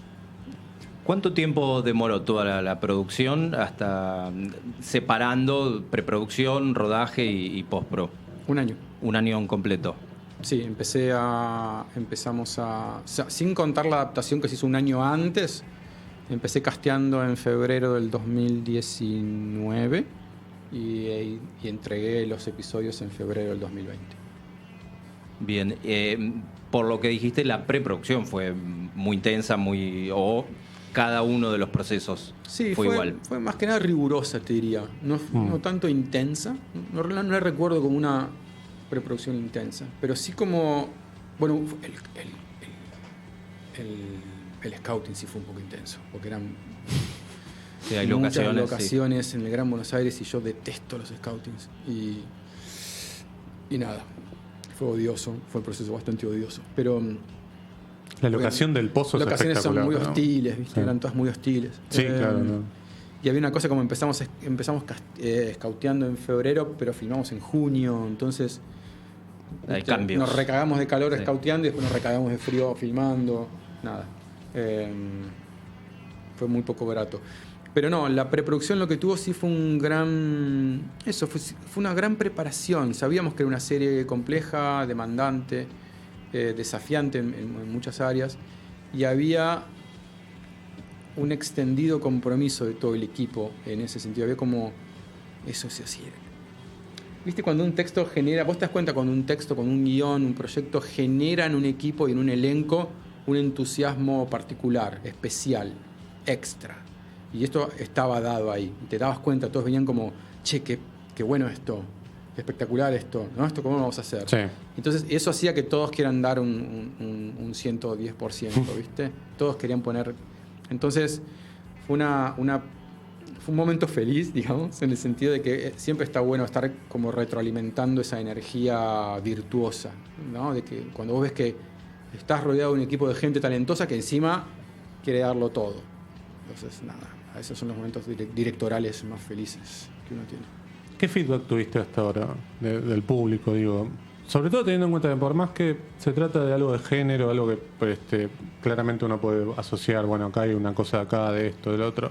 ¿Cuánto tiempo demoró toda la producción hasta separando preproducción, rodaje y postpro? Un año. Un año en completo. Sí, empezamos a... O sea, sin contar la adaptación que se hizo un año antes, empecé casteando en febrero del 2019 y entregué los episodios en febrero del 2020. Bien, por lo que dijiste, la preproducción fue muy intensa, o cada uno de los procesos fue igual. Fue más que nada rigurosa, te diría. No tanto intensa. No la recuerdo como una preproducción intensa, pero sí como... Bueno, el scouting sí fue un poco intenso, porque eran Sí, hay muchas locaciones, locaciones en el Gran Buenos Aires y yo detesto los scoutings. Y nada, fue odioso, fue un proceso bastante odioso. Pero La locación del pozo las es locaciones son espectacular, muy ¿no? hostiles, ¿viste? Sí. Eran todas muy hostiles. Sí, claro. No. Y había una cosa como empezamos scouteando en febrero, pero filmamos en junio, entonces Hay cambios. nos recagamos de calor Sí. scouteando y después nos recagamos de frío filmando. Nada. Fue muy poco grato. Pero no, la preproducción lo que tuvo sí fue un gran... Eso, fue una gran preparación. Sabíamos que era una serie compleja, demandante, desafiante en muchas áreas. Y había un extendido compromiso de todo el equipo en ese sentido. Había como... Eso se hacía. ¿Viste? Cuando un texto genera... Vos te das cuenta cuando un texto, con un guión, un proyecto, genera en un equipo y en un elenco un entusiasmo particular, especial, extra. Y esto estaba dado ahí. Y te dabas cuenta, todos venían como, che, qué bueno esto, qué espectacular esto, ¿no? ¿Esto cómo lo vamos a hacer? Sí. Entonces, eso hacía que todos quieran dar un 110%, ¿viste? Todos querían poner... Entonces, fue fue un momento feliz, digamos, en el sentido de que siempre está bueno estar como retroalimentando esa energía virtuosa, ¿no? De que cuando vos ves que estás rodeado de un equipo de gente talentosa que encima quiere darlo todo. Entonces, nada, esos son los momentos directorales más felices que uno tiene. ¿Qué feedback tuviste hasta ahora del público, digo? Sobre todo teniendo en cuenta que por más que se trata de algo de género, algo que claramente uno puede asociar, bueno, acá hay una cosa de acá, de esto, del otro,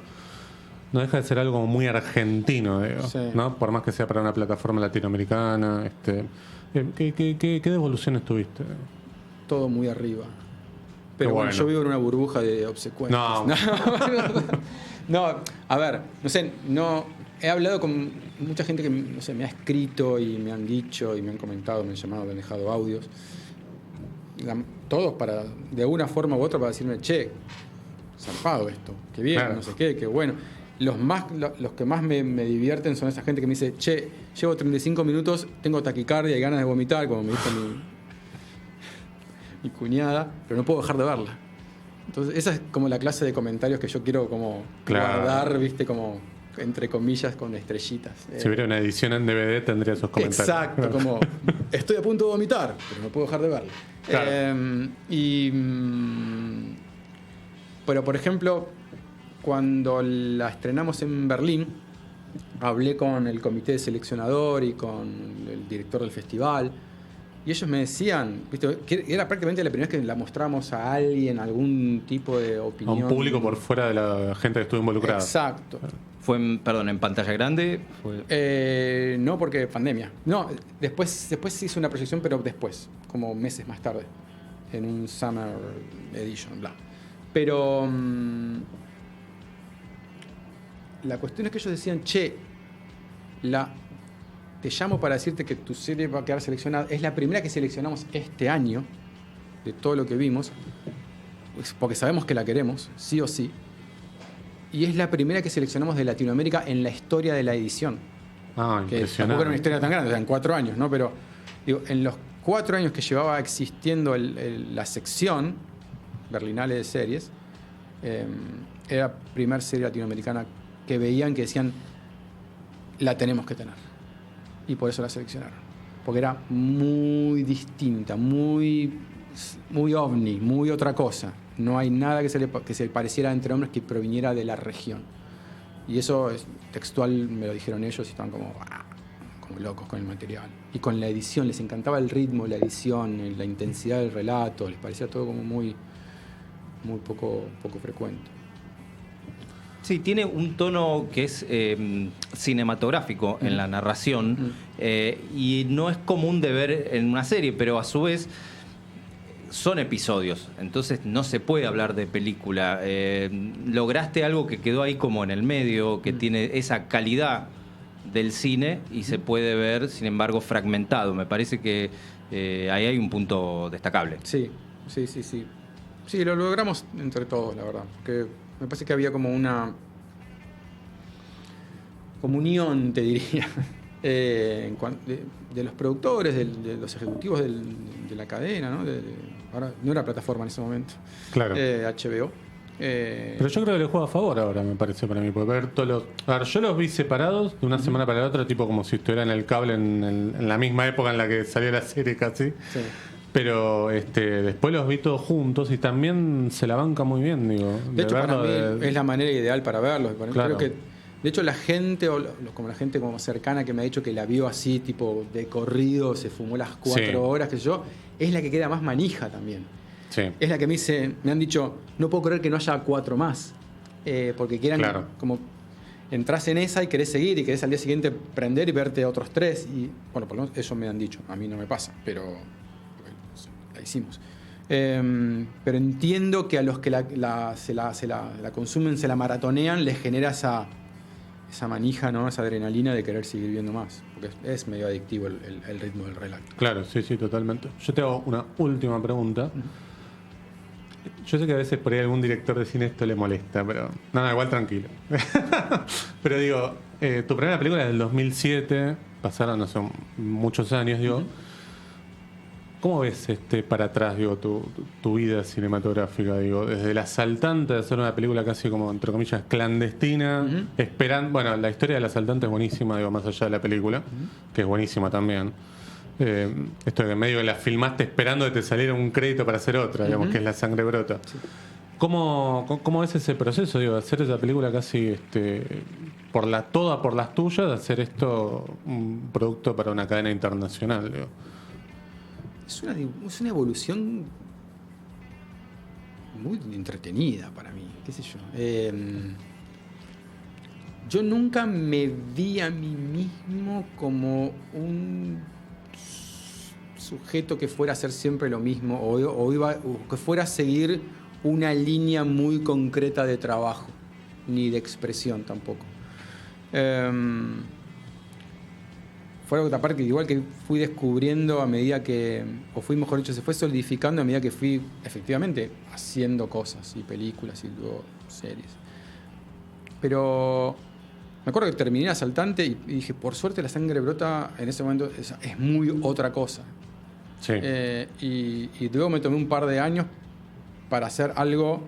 no deja de ser algo como muy argentino, digo, Sí. ¿no? Por más que sea para una plataforma latinoamericana. ¿Qué devoluciones tuviste? Todo muy arriba. Pero Qué bueno, bueno. yo vivo en una burbuja de obsecuentes. No. No, a ver, no sé, he hablado con mucha gente que, no sé, me ha escrito y me han dicho y me han comentado, me han llamado, me han dejado audios. Todos de una forma u otra para decirme, che, zarpado esto, qué bien, Claro. no sé qué bueno. Los que más me divierten son esa gente que me dice, che, llevo 35 minutos, tengo taquicardia y ganas de vomitar, como me dijo mi cuñada, pero no puedo dejar de verla. Entonces, esa es como la clase de comentarios que yo quiero como Claro. guardar, viste, como entre comillas, con estrellitas. Si hubiera una edición en DVD tendría esos comentarios. Exacto, como estoy a punto de vomitar, pero no puedo dejar de verla. Claro. Pero por ejemplo, cuando la estrenamos en Berlín, hablé con el comité de seleccionador y con el director del festival. Y ellos me decían, ¿viste? Que era prácticamente la primera vez que la mostramos a alguien, algún tipo de A opinión. un público por fuera de la gente que estuvo involucrada. Exacto. Fue, en pantalla grande. No, porque pandemia. No, después se hizo una proyección, pero después, como meses más tarde, en un Summer Edition, bla. Pero la cuestión es que ellos decían, che, te llamo para decirte que tu serie va a quedar seleccionada. Es la primera que seleccionamos este año, de todo lo que vimos, pues porque sabemos que la queremos, sí o sí. Y es la primera que seleccionamos de Latinoamérica en la historia de la edición. Ah, Que tampoco era una impresionante. historia tan grande, o sea, en 4 años, ¿no? Pero digo, en los 4 años que llevaba existiendo la sección Berlinale de series, era la primera serie latinoamericana que veían que decían, la tenemos que tener. Y por eso la seleccionaron. Porque era muy distinta, muy ovni, muy otra cosa. No hay nada que se pareciera entre hombres que proviniera de la región. Y eso es textual, me lo dijeron ellos y estaban como locos con el material. Y con la edición, les encantaba el ritmo, la edición, la intensidad del relato, les parecía todo como muy poco frecuente. Sí, tiene un tono que es cinematográfico en la narración y no es común de ver en una serie, pero a su vez son episodios, entonces no se puede hablar de película. Lograste algo que quedó ahí como en el medio, que tiene esa calidad del cine y se puede ver, sin embargo, fragmentado. Me parece que ahí hay un punto destacable. Sí. Sí, lo logramos entre todos, la verdad. Que me parece que había como una comunión, te diría, de los productores, de los ejecutivos de la cadena, ¿no? Ahora no era plataforma en ese momento. Claro. HBO. Pero yo creo que le juega a favor ahora, me parece, para mí. Porque ver todos los. A ver, yo los vi separados de una semana para la otra, tipo como si estuvieran en el cable en la misma época en la que salió la serie casi. Sí. Pero después los vi todos juntos y también se la banca muy bien, digo. De hecho, para mí verlo es la manera ideal para verlos. Claro. Creo que, de hecho, la gente, como la gente como cercana que me ha dicho que la vio así, tipo de corrido, se fumó las 4 Sí. horas, que yo, es la que queda más manija también. Sí. Es la que me han dicho, no puedo creer que no haya 4 más. Porque quieran Claro. como entras en esa y querés seguir y querés al día siguiente prender y verte otros 3. Y bueno, por lo menos eso me han dicho. A mí no me pasa, pero la hicimos. Pero entiendo que a los que se la consumen, se la maratonean, les genera esa manija, ¿no? Esa adrenalina de querer seguir viendo más. Porque es medio adictivo el ritmo del relato. Claro, sí, totalmente. Yo te hago una última pregunta. Yo sé que a veces por ahí algún director de cine esto le molesta, pero nada, igual tranquilo. Pero digo, tu primera película es del 2007, pasaron, no sé, muchos años, digo. ¿Cómo ves para atrás, digo, tu vida cinematográfica? Digo, desde El Asaltante, de hacer una película casi como, entre comillas, clandestina, esperando. Bueno, la historia del asaltante es buenísima, digo, más allá de la película, que es buenísima también. Esto de que medio que la filmaste esperando que te saliera un crédito para hacer otra, digamos, que es La Sangre Brota. Sí. ¿Cómo es ese proceso, digo, de hacer esa película casi toda por las tuyas, de hacer esto un producto para una cadena internacional, digo? Es una evolución muy entretenida para mí, qué sé yo. Yo nunca me vi a mí mismo como un sujeto que fuera a hacer siempre lo mismo o que fuera a seguir una línea muy concreta de trabajo, ni de expresión tampoco. Fue algo aparte, igual que fui descubriendo a medida que, o fui, mejor dicho, se fue solidificando a medida que fui efectivamente haciendo cosas y películas y luego series. Pero me acuerdo que terminé Asaltante y dije, por suerte La Sangre Brota en ese momento es muy otra cosa. Sí. Y luego me tomé un par de años para hacer algo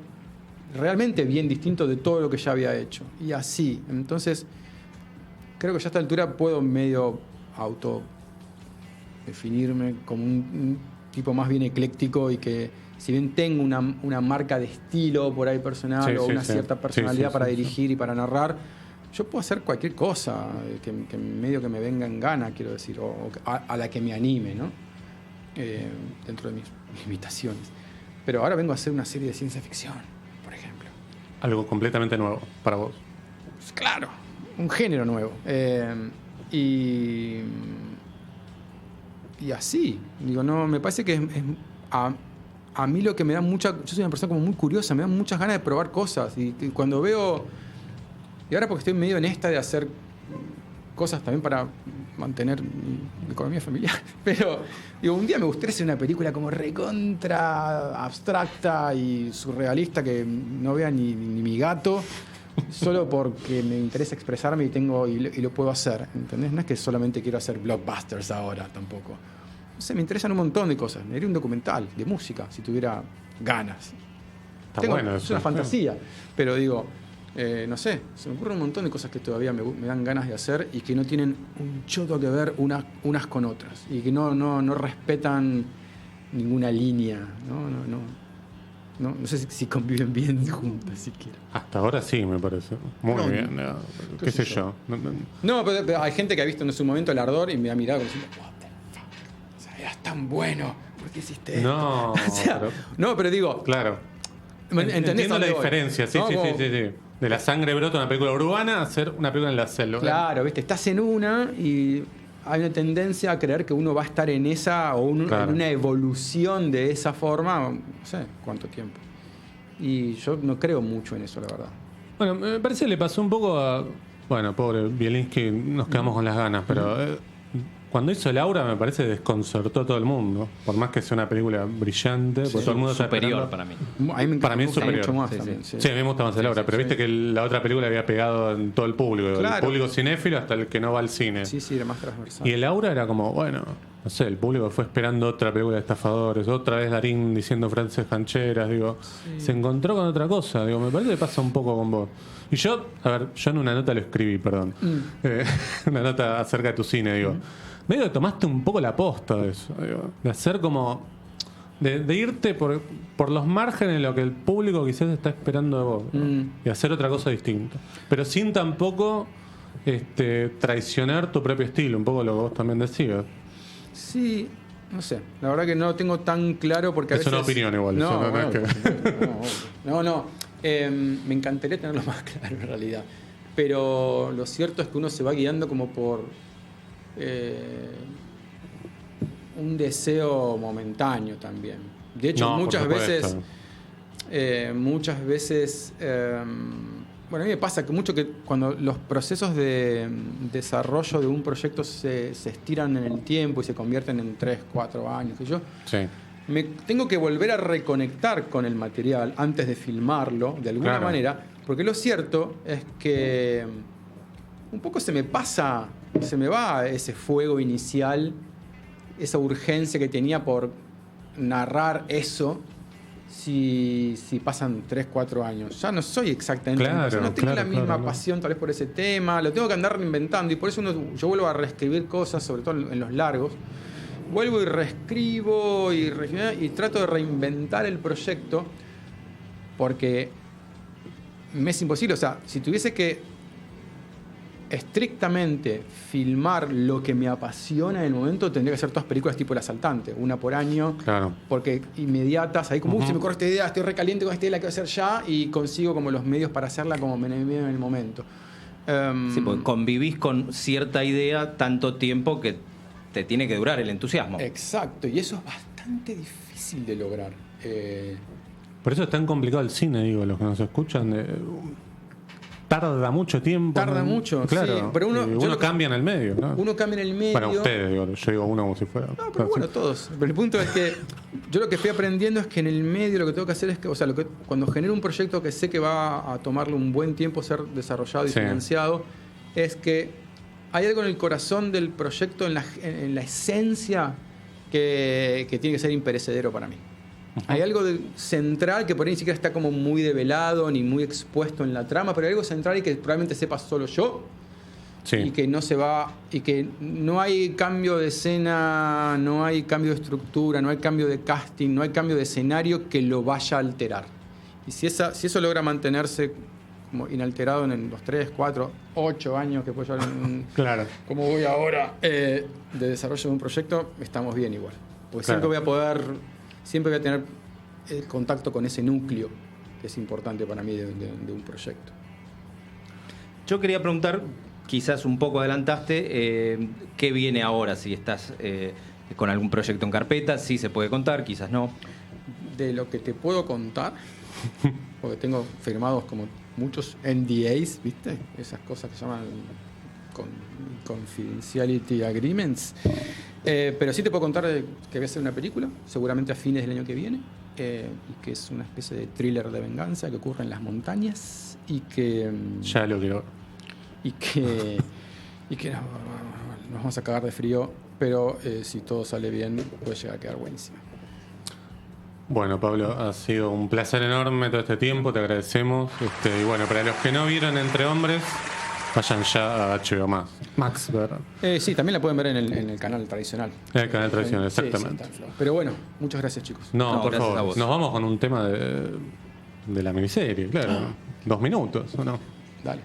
realmente bien distinto de todo lo que ya había hecho. Y así. Entonces, creo que ya a esta altura puedo medio autodefinirme como un tipo más bien ecléctico y que, si bien tengo una marca de estilo por ahí personal o una cierta personalidad para dirigir y para narrar, yo puedo hacer cualquier cosa que medio que me venga en gana, quiero decir, o a la que me anime, ¿no? Dentro de mis limitaciones. Pero ahora vengo a hacer una serie de ciencia ficción, por ejemplo. Algo completamente nuevo para vos. Pues claro, un género nuevo. Y así, digo, no, me parece que a mí lo que me da yo soy una persona como muy curiosa, me dan muchas ganas de probar cosas. Y cuando veo, y ahora porque estoy medio en esta de hacer cosas también para mantener mi economía familiar, pero digo, un día me gustaría hacer una película como recontra abstracta y surrealista que no vea ni mi gato, solo porque me interesa expresarme y lo puedo hacer, ¿entendés? No es que solamente quiero hacer blockbusters ahora tampoco. No sé, me interesan un montón de cosas. Me haría un documental de música si tuviera ganas. Es una fantasía, pero digo, no sé, se me ocurren un montón de cosas que todavía me dan ganas de hacer y que no tienen un choto que ver unas con otras y que no respetan ninguna línea, no sé si conviven bien juntas siquiera. Hasta ahora sí, me parece. Muy bien. ¿Qué sé yo? No, pero hay gente que ha visto en su momento El Ardor y me ha mirado como diciendo, what the fuck, o sea, eras tan bueno, ¿por qué hiciste esto? No, o sea, pero digo, claro. Entiendo la diferencia, sí. De La Sangre Brota, una película urbana, a hacer una película en la selva. Claro, ¿viste? Estás en una y hay una tendencia a creer que uno va a estar en esa o en una evolución de esa forma, no sé cuánto tiempo. Y yo no creo mucho en eso, la verdad. Bueno, me parece que le pasó un poco a... Bueno, pobre Bielinski, nos quedamos con las ganas, pero... Cuando hizo Laura, me parece desconcertó a todo el mundo. Por más que sea una película brillante, porque todo el mundo superior para mí. Para mí es superior. Mucho más sí, también, sí, a mí me gusta más Laura, pero viste que la otra película había pegado en todo el público. Claro. El público cinéfilo hasta el que no va al cine. Sí, era más transversal. Y el Laura era como, bueno, no sé, el público fue esperando otra película de estafadores, otra vez Darín diciendo frases cancheras, digo, se encontró con otra cosa, digo, me parece que pasa un poco con vos. Y yo, yo en una nota lo escribí, perdón, una nota acerca de tu cine, digo, medio que tomaste un poco la posta de eso, digo, de hacer como, de irte por los márgenes de lo que el público quizás está esperando de vos, ¿no? Y hacer otra cosa distinta, pero sin tampoco traicionar tu propio estilo, un poco lo que vos también decías. Sí, no sé, la verdad que no lo tengo tan claro porque a veces... Es una opinión igual. Me encantaría tenerlo más claro en realidad, pero lo cierto es que uno se va guiando como por un deseo momentáneo también. De hecho, muchas veces bueno, a mí me pasa que mucho que cuando los procesos de desarrollo de un proyecto se estiran en el tiempo y se convierten en 3, 4 años, me tengo que volver a reconectar con el material antes de filmarlo, de alguna manera, porque lo cierto es que un poco se me va ese fuego inicial, esa urgencia que tenía por narrar eso si pasan 3, 4 años. Ya no soy exactamente la misma persona, no tengo la misma pasión tal vez por ese tema, lo tengo que andar reinventando y por eso yo vuelvo a reescribir cosas, sobre todo en los largos. Vuelvo y reescribo y trato de reinventar el proyecto porque me es imposible. O sea, si tuviese que estrictamente filmar lo que me apasiona en el momento, tendría que hacer todas películas tipo El Asaltante, una por año, porque inmediatas, ahí como, se me corre esta idea, estoy recaliente con esta idea, la quiero hacer ya, y consigo como los medios para hacerla como me veo en el momento. Sí, porque convivís con cierta idea tanto tiempo que te tiene que durar el entusiasmo. Exacto, y eso es bastante difícil de lograr. Por eso es tan complicado el cine, digo, los que nos escuchan. Tarda mucho tiempo. Tarda mucho, claro. sí. Pero uno cambia en el medio, ¿no? Uno cambia en el medio. Bueno, ustedes, digo, yo digo uno como si fuera. No, pero bueno, todos. Pero el punto es que yo lo que estoy aprendiendo es que en el medio lo que tengo que hacer es que, o sea, cuando genero un proyecto que sé que va a tomarle un buen tiempo ser desarrollado y financiado, es que hay algo en el corazón del proyecto, en la esencia, que tiene que ser imperecedero para mí. Hay algo central que por ahí ni siquiera está como muy develado ni muy expuesto en la trama, pero hay algo central y que probablemente sepa solo yo. Sí. Y que no se va, y que no hay cambio de escena, no hay cambio de estructura, no hay cambio de casting, no hay cambio de escenario que lo vaya a alterar. Y si eso logra mantenerse como inalterado en los 3, 4, 8 años que puedo llevar como voy ahora de desarrollo de un proyecto, estamos bien igual. Porque siempre voy a tener contacto con ese núcleo que es importante para mí de un proyecto. Yo quería preguntar, quizás un poco adelantaste, ¿qué viene ahora? Si estás con algún proyecto en carpeta, sí se puede contar, quizás no. De lo que te puedo contar, porque tengo firmados como muchos NDAs, ¿viste? Esas cosas que se llaman Confidentiality Agreements. Pero sí te puedo contar que voy a hacer una película, seguramente a fines del año que viene, y que es una especie de thriller de venganza que ocurre en las montañas y que... Ya lo quiero. Y que nos vamos a cagar de frío, pero si todo sale bien puede llegar a quedar buenísima. Bueno, Pablo, ha sido un placer enorme todo este tiempo, te agradecemos. Y bueno, para los que no vieron Entre Hombres, vayan ya a HBO Max, ¿verdad? Sí, también la pueden ver en el canal tradicional. El canal tradicional, exactamente. Sí, pero bueno, muchas gracias, chicos. No, por favor. Nos vamos con un tema de la miniserie, claro. 2 minutos, ¿o no? Dale.